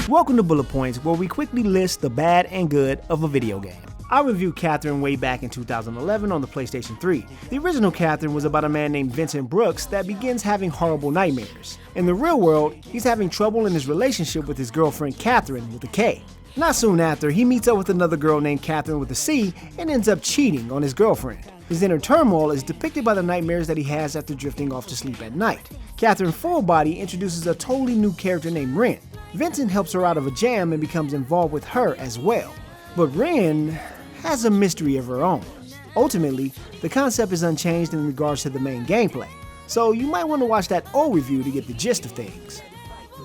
Welcome to Bullet Points, where we quickly list the bad and good of a video game. I reviewed Catherine way back in 2011 on the PlayStation 3. The original Catherine was about a man named Vincent Brooks that begins having horrible nightmares. In the real world, he's having trouble in his relationship with his girlfriend Catherine with a K. Not soon after, he meets up with another girl named Catherine with a C and ends up cheating on his girlfriend. His inner turmoil is depicted by the nightmares that he has after drifting off to sleep at night. Catherine Fullbody introduces a totally new character named Ren. Vincent helps her out of a jam and becomes involved with her as well. But Ren has a mystery of her own. Ultimately, the concept is unchanged in regards to the main gameplay, so you might want to watch that old review to get the gist of things.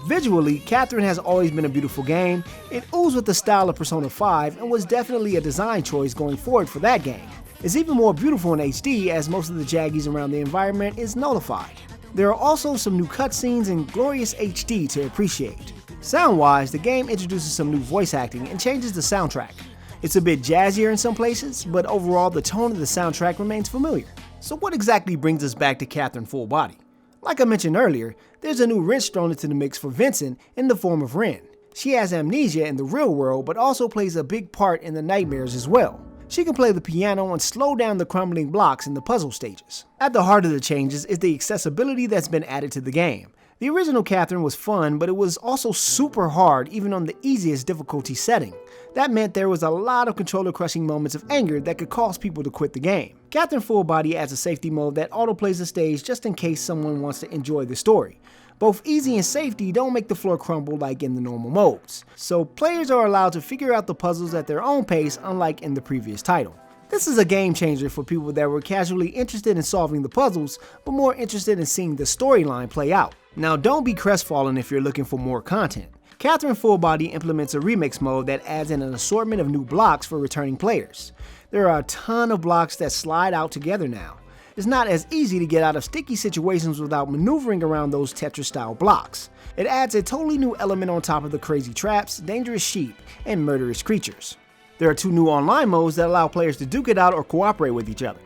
Visually, Catherine has always been a beautiful game. It oozed with the style of Persona 5 and was definitely a design choice going forward for that game. It's even more beautiful in HD as most of the jaggies around the environment is nullified. There are also some new cutscenes and glorious HD to appreciate. Sound-wise, the game introduces some new voice acting and changes the soundtrack. It's a bit jazzier in some places, but overall the tone of the soundtrack remains familiar. So what exactly brings us back to Catherine Fullbody? Like I mentioned earlier, there's a new wrench thrown into the mix for Vincent in the form of Ren. She has amnesia in the real world, but also plays a big part in the nightmares as well. She can play the piano and slow down the crumbling blocks in the puzzle stages. At the heart of the changes is the accessibility that's been added to the game. The original Catherine was fun, but it was also super hard even on the easiest difficulty setting. That meant there was a lot of controller-crushing moments of anger that could cause people to quit the game. Catherine Fullbody adds a safety mode that autoplays the stage just in case someone wants to enjoy the story. Both easy and safety don't make the floor crumble like in the normal modes, so players are allowed to figure out the puzzles at their own pace, unlike in the previous title. This is a game changer for people that were casually interested in solving the puzzles, but more interested in seeing the storyline play out. Now don't be crestfallen if you're looking for more content. Catherine Fullbody implements a remix mode that adds in an assortment of new blocks for returning players. There are a ton of blocks that slide out together now. It's not as easy to get out of sticky situations without maneuvering around those Tetris-style blocks. It adds a totally new element on top of the crazy traps, dangerous sheep, and murderous creatures. There are 2 new online modes that allow players to duke it out or cooperate with each other.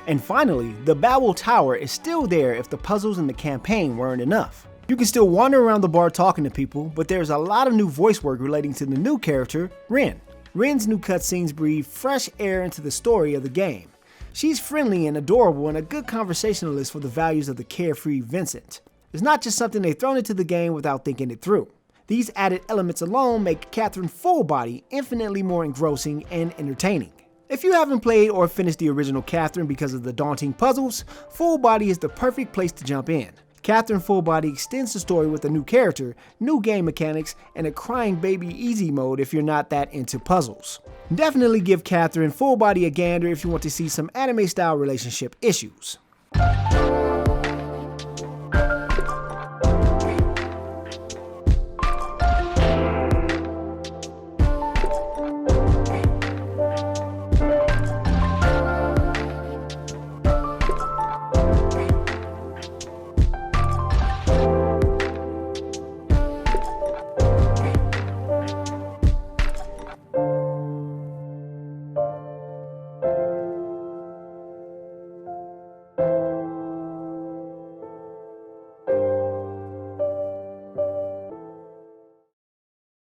And finally, the Babel Tower is still there if the puzzles in the campaign weren't enough. You can still wander around the bar talking to people, but there's a lot of new voice work relating to the new character, Ren. Ren's new cutscenes breathe fresh air into the story of the game. She's friendly and adorable and a good conversationalist for the values of the carefree Vincent. It's not just something they've thrown into the game without thinking it through. These added elements alone make Catherine Fullbody infinitely more engrossing and entertaining. If you haven't played or finished the original Catherine because of the daunting puzzles, Fullbody is the perfect place to jump in. Catherine Fullbody extends the story with a new character, new game mechanics, and a crying baby easy mode if you're not that into puzzles. Definitely give Catherine Fullbody a gander if you want to see some anime-style relationship issues.